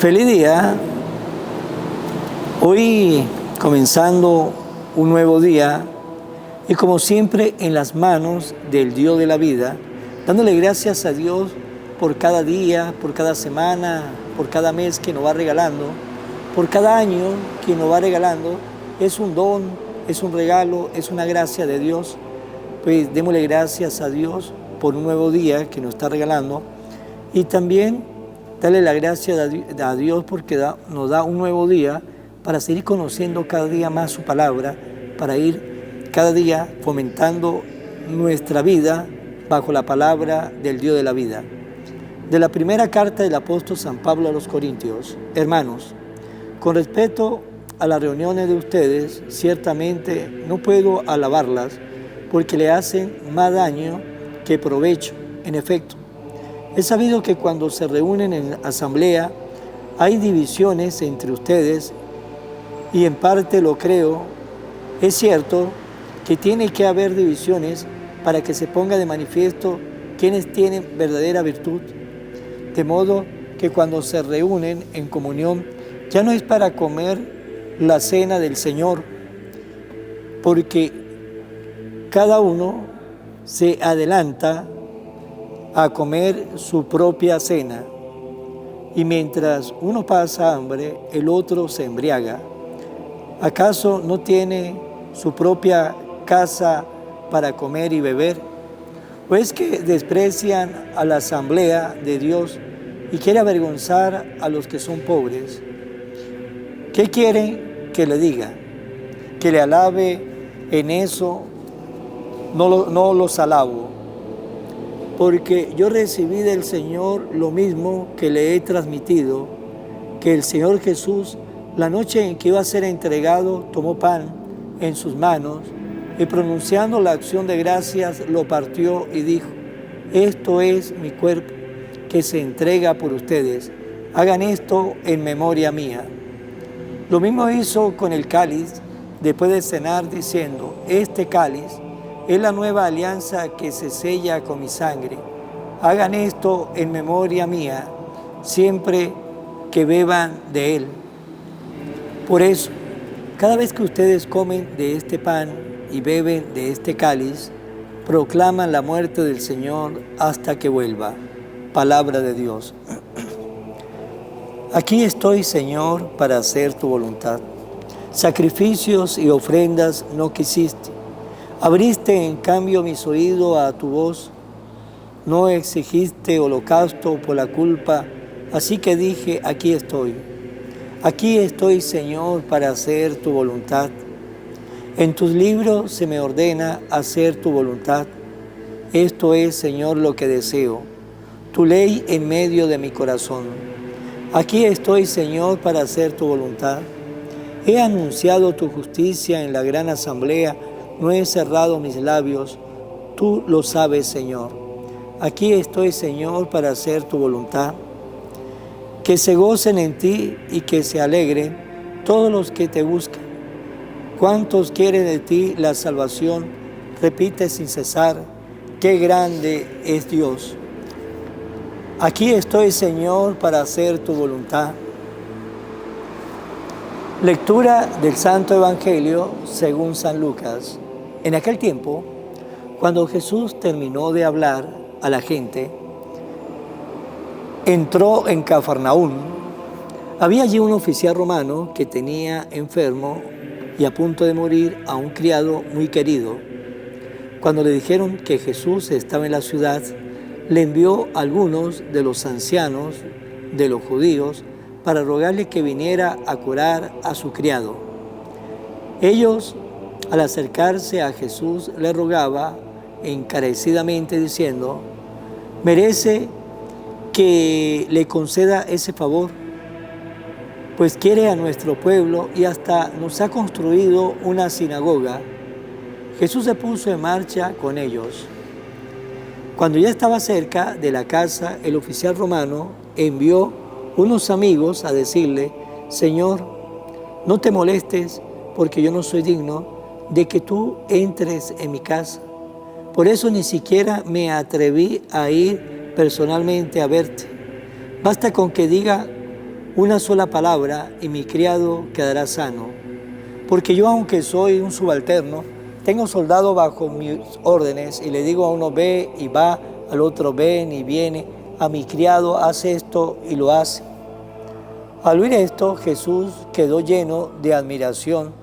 Feliz día. Hoy comenzando un nuevo día y como siempre en las manos del Dios de la vida, dándole gracias a Dios por cada día, por cada semana, por cada mes que nos va regalando, por cada año que nos va regalando. Es un don, es un regalo, es una gracia de Dios. Pues démosle gracias a Dios por un nuevo día que nos está regalando y también darle la gracia a Dios porque nos da un nuevo día para seguir conociendo cada día más su palabra, para ir cada día fomentando nuestra vida bajo la palabra del Dios de la vida. De la primera carta del apóstol San Pablo a los Corintios: hermanos, con respecto a las reuniones de ustedes, ciertamente no puedo alabarlas porque le hacen más daño que provecho. En efecto, he sabido que cuando se reúnen en asamblea hay divisiones entre ustedes y en parte lo creo. Es cierto que tiene que haber divisiones para que se ponga de manifiesto quienes tienen verdadera virtud. De modo que cuando se reúnen en comunión ya no es para comer la cena del Señor, porque cada uno se adelanta a comer su propia cena, y mientras uno pasa hambre, el otro se embriaga. ¿Acaso no tiene su propia casa para comer y beber? ¿O es que desprecian a la asamblea de Dios y quiere avergonzar a los que son pobres? ¿Qué quieren que le diga? ¿Que le alabe en eso? No los alabo, porque yo recibí del Señor lo mismo que le he transmitido, que el Señor Jesús, la noche en que iba a ser entregado, tomó pan en sus manos y pronunciando la acción de gracias lo partió y dijo: esto es mi cuerpo que se entrega por ustedes, hagan esto en memoria mía. Lo mismo hizo con el cáliz después de cenar diciendo: este cáliz es la nueva alianza que se sella con mi sangre. Hagan esto en memoria mía, siempre que beban de él. Por eso, cada vez que ustedes comen de este pan y beben de este cáliz, proclaman la muerte del Señor hasta que vuelva. Palabra de Dios. Aquí estoy, Señor, para hacer tu voluntad. Sacrificios y ofrendas no quisiste. Abriste en cambio mis oídos a tu voz. No exigiste holocausto por la culpa, así que dije: aquí estoy. Aquí estoy, Señor, para hacer tu voluntad. En tus libros se me ordena hacer tu voluntad. Esto es, Señor, lo que deseo, tu ley en medio de mi corazón. Aquí estoy, Señor, para hacer tu voluntad. He anunciado tu justicia en la gran asamblea. No he cerrado mis labios, tú lo sabes, Señor. Aquí estoy, Señor, para hacer tu voluntad. Que se gocen en ti y que se alegren todos los que te buscan. ¿Cuántos quieren de ti la salvación? Repite sin cesar: qué grande es Dios. Aquí estoy, Señor, para hacer tu voluntad. Lectura del Santo Evangelio según San Lucas. En aquel tiempo, cuando Jesús terminó de hablar a la gente, entró en Cafarnaúm. Había allí un oficial romano que tenía enfermo y a punto de morir a un criado muy querido. Cuando le dijeron que Jesús estaba en la ciudad, le envió a algunos de los ancianos de los judíos para rogarle que viniera a curar a su criado. Ellos, al acercarse a Jesús, le rogaba encarecidamente diciendo: merece que le conceda ese favor, pues quiere a nuestro pueblo y hasta nos ha construido una sinagoga. Jesús se puso en marcha con ellos. Cuando ya estaba cerca de la casa, el oficial romano envió unos amigos a decirle: Señor, no te molestes, porque yo no soy digno de que tú entres en mi casa. Por eso ni siquiera me atreví a ir personalmente a verte. Basta con que diga una sola palabra y mi criado quedará sano. Porque yo, aunque soy un subalterno, tengo soldado bajo mis órdenes y le digo a uno ve y va, al otro ven y viene, a mi criado hace esto y lo hace. Al oír esto, Jesús quedó lleno de admiración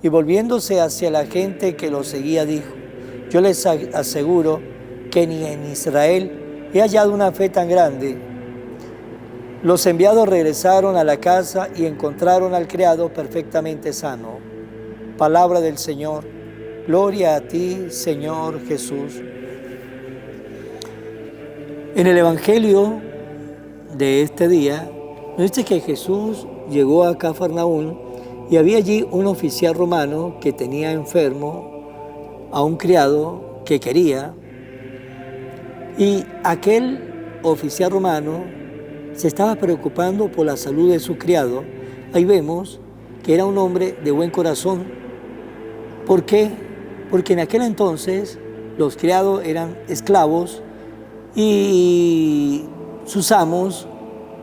y volviéndose hacia la gente que lo seguía dijo, yo les aseguro que ni en Israel he hallado una fe tan grande. Los enviados regresaron a la casa y encontraron al criado perfectamente sano. Palabra del Señor. Gloria a ti, Señor Jesús. En el Evangelio de este día, nos dice que Jesús llegó a Cafarnaún y había allí un oficial romano que tenía enfermo a un criado que quería. Y aquel oficial romano se estaba preocupando por la salud de su criado. Ahí vemos que era un hombre de buen corazón. ¿Por qué? Porque en aquel entonces los criados eran esclavos y sus amos,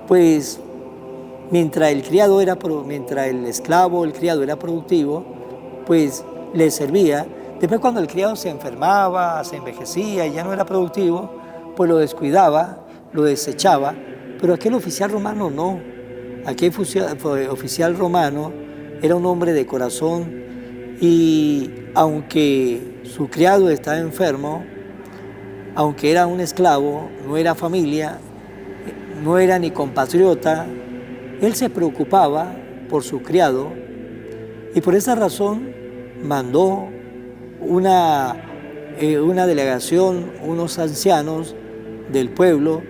pues mientras el criado mientras el esclavo, el criado era productivo, pues le servía. Después cuando el criado se enfermaba, se envejecía y ya no era productivo, pues lo descuidaba, lo desechaba. Pero aquel oficial romano no. Aquel oficial romano era un hombre de corazón y aunque su criado estaba enfermo, aunque era un esclavo, no era familia, no era ni compatriota, él se preocupaba por su criado y por esa razón mandó una delegación, unos ancianos del pueblo,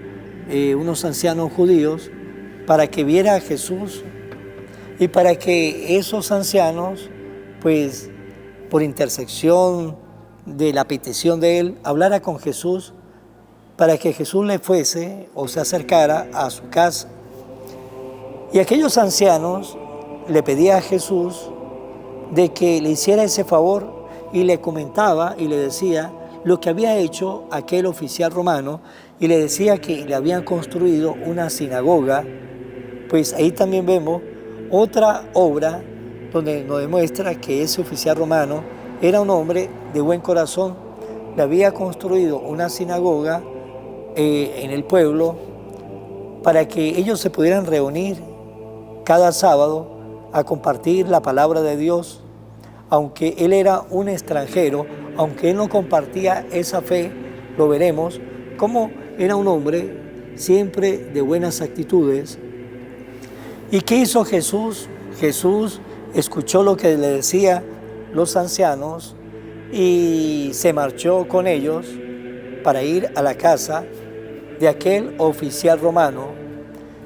unos ancianos judíos, para que viera a Jesús y para que esos ancianos, pues por intersección de la petición de él, hablara con Jesús para que Jesús le fuese o se acercara a su casa. Y aquellos ancianos le pedían a Jesús de que le hiciera ese favor y le comentaba y le decía lo que había hecho aquel oficial romano y le decía que le habían construido una sinagoga. Pues ahí también vemos otra obra donde nos demuestra que ese oficial romano era un hombre de buen corazón. Le había construido una sinagoga en el pueblo para que ellos se pudieran reunir cada sábado a compartir la palabra de Dios. Aunque él era un extranjero, aunque él no compartía esa fe, lo veremos, como era un hombre siempre de buenas actitudes. ¿Y qué hizo Jesús? Jesús escuchó lo que le decían los ancianos y se marchó con ellos para ir a la casa de aquel oficial romano.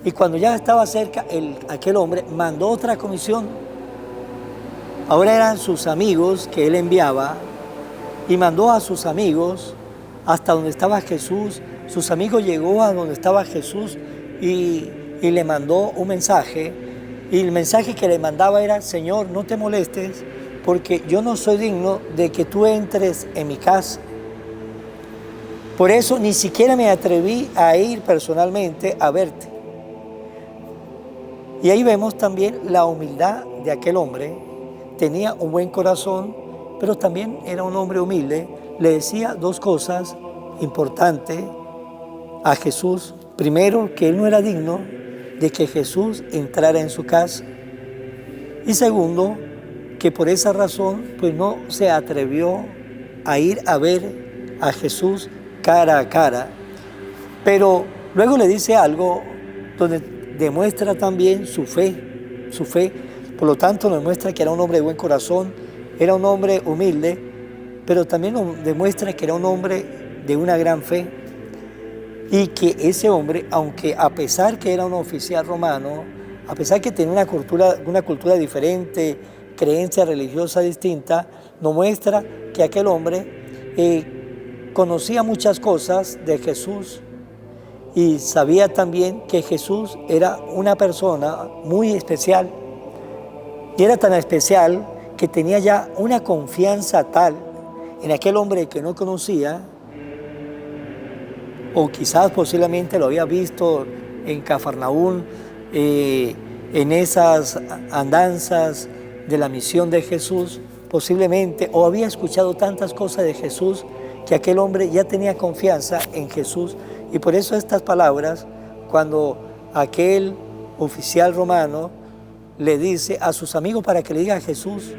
Y cuando ya estaba cerca, aquel hombre mandó otra comisión. Ahora eran sus amigos que él enviaba y mandó a sus amigos hasta donde estaba Jesús. Sus amigos llegó a donde estaba Jesús y le mandó un mensaje. Y el mensaje que le mandaba era, Señor, no te molestes porque yo no soy digno de que tú entres en mi casa. Por eso ni siquiera me atreví a ir personalmente a verte. Y ahí vemos también la humildad de aquel hombre. Tenía un buen corazón, pero también era un hombre humilde. Le decía dos cosas importantes a Jesús. Primero, que él no era digno de que Jesús entrara en su casa. Y segundo, que por esa razón pues no se atrevió a ir a ver a Jesús cara a cara. Pero luego le dice algo donde demuestra también su fe. Por lo tanto, nos muestra que era un hombre de buen corazón, era un hombre humilde, pero también nos demuestra que era un hombre de una gran fe. Y que ese hombre, aunque a pesar que era un oficial romano, a pesar que tenía una cultura diferente, creencia religiosa distinta, nos muestra que aquel hombre conocía muchas cosas de Jesús y sabía también que Jesús era una persona muy especial. Y era tan especial que tenía ya una confianza tal en aquel hombre que no conocía, o quizás posiblemente lo había visto en Cafarnaún, en esas andanzas de la misión de Jesús, posiblemente, o había escuchado tantas cosas de Jesús, que aquel hombre ya tenía confianza en Jesús. Y por eso estas palabras, cuando aquel oficial romano le dice a sus amigos para que le diga a Jesús,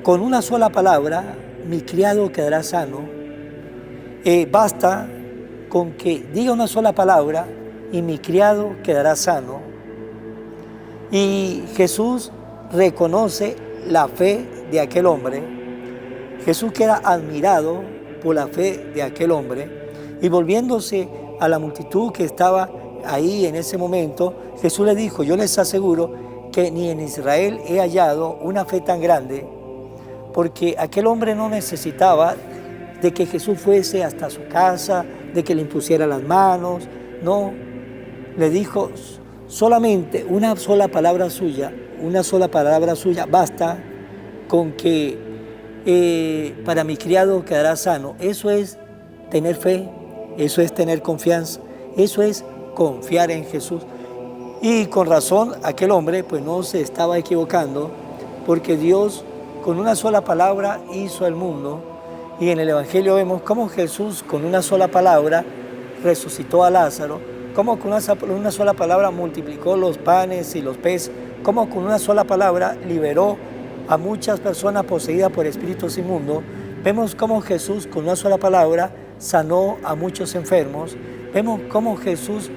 con una sola palabra, mi criado quedará sano. Basta con que diga una sola palabra y mi criado quedará sano. Y Jesús reconoce la fe de aquel hombre. Jesús queda admirado por la fe de aquel hombre. Y volviéndose a la multitud que estaba ahí en ese momento, Jesús le dijo, yo les aseguro que ni en Israel he hallado una fe tan grande, porque aquel hombre no necesitaba de que Jesús fuese hasta su casa, de que le impusiera las manos, no, le dijo solamente una sola palabra suya, basta con que para mi criado quedará sano. Eso es tener fe, eso es tener confianza, eso es confiar en Jesús. Y con razón aquel hombre pues no se estaba equivocando, porque Dios con una sola palabra hizo el mundo. Y en el Evangelio vemos cómo Jesús con una sola palabra resucitó a Lázaro, cómo con una sola palabra multiplicó los panes y los peces, cómo con una sola palabra liberó a muchas personas poseídas por espíritus inmundos. Vemos cómo Jesús con una sola palabra sanó a muchos enfermos. Vemos cómo Jesús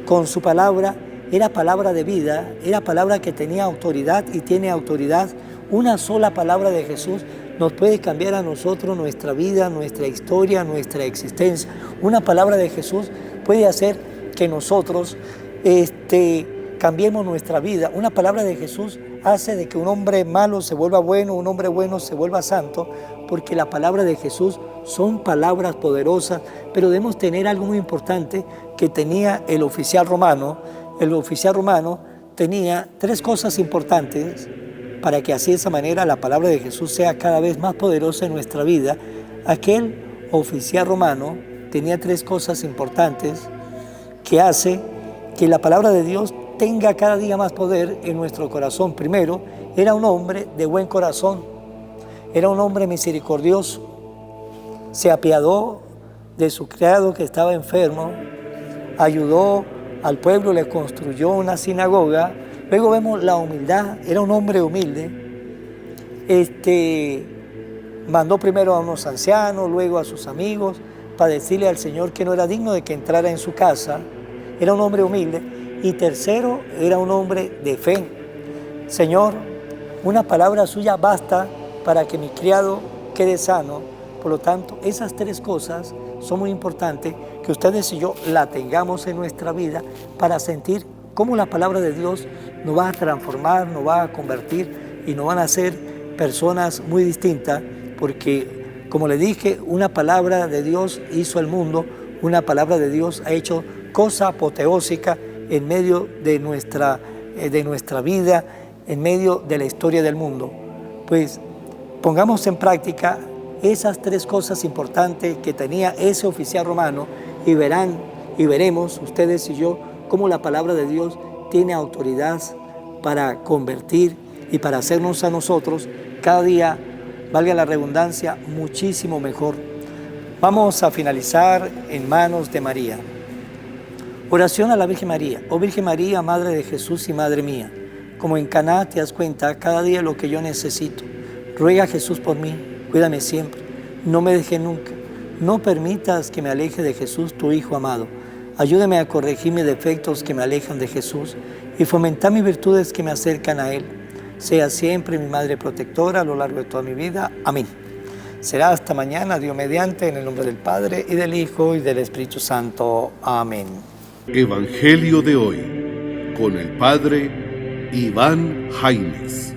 con su palabra era palabra de vida, era palabra que tenía autoridad y tiene autoridad. Una sola palabra de Jesús nos puede cambiar a nosotros nuestra vida, nuestra historia, nuestra existencia. Una palabra de Jesús puede hacer que nosotros cambiemos nuestra vida. Una palabra de Jesús hace de que un hombre malo se vuelva bueno, un hombre bueno se vuelva santo, porque la palabra de Jesús son palabras poderosas. Pero debemos tener algo muy importante que tenía el oficial romano. El oficial romano tenía 3 cosas importantes para que así de esa manera la palabra de Jesús sea cada vez más poderosa en nuestra vida. Aquel oficial romano tenía 3 cosas importantes que hace que la palabra de Dios tenga cada día más poder en nuestro corazón. Primero, era un hombre de buen corazón, era un hombre misericordioso, se apiadó de su criado que estaba enfermo, ayudó al pueblo, le construyó una sinagoga. Luego vemos la humildad, era un hombre humilde. Mandó primero a unos ancianos, luego a sus amigos, para decirle al Señor que no era digno de que entrara en su casa. Era un hombre humilde. Y tercero, era un hombre de fe. Señor, una palabra suya basta para que mi criado quede sano. Por lo tanto, esas 3 cosas son muy importantes que ustedes y yo la tengamos en nuestra vida para sentir cómo la palabra de Dios nos va a transformar, nos va a convertir y nos van a hacer personas muy distintas, porque, como le dije, una palabra de Dios hizo el mundo, una palabra de Dios ha hecho cosa apoteósica en medio de nuestra vida, en medio de la historia del mundo. Pues pongamos en práctica esas 3 cosas importantes que tenía ese oficial romano y verán y veremos ustedes y yo cómo la palabra de Dios tiene autoridad para convertir y para hacernos a nosotros cada día, valga la redundancia, muchísimo mejor. Vamos a finalizar en manos de María. Oración a la Virgen María. Oh Virgen María, Madre de Jesús y Madre mía, como en Caná te das cuenta cada día lo que yo necesito. Ruega a Jesús por mí, cuídame siempre, no me dejes nunca. No permitas que me aleje de Jesús, tu Hijo amado. Ayúdame a corregir mis defectos que me alejan de Jesús y fomentar mis virtudes que me acercan a Él. Sea siempre mi Madre protectora a lo largo de toda mi vida. Amén. Será hasta mañana, Dios mediante, en el nombre del Padre, y del Hijo, y del Espíritu Santo. Amén. Evangelio de hoy, con el Padre Iván Jaimes.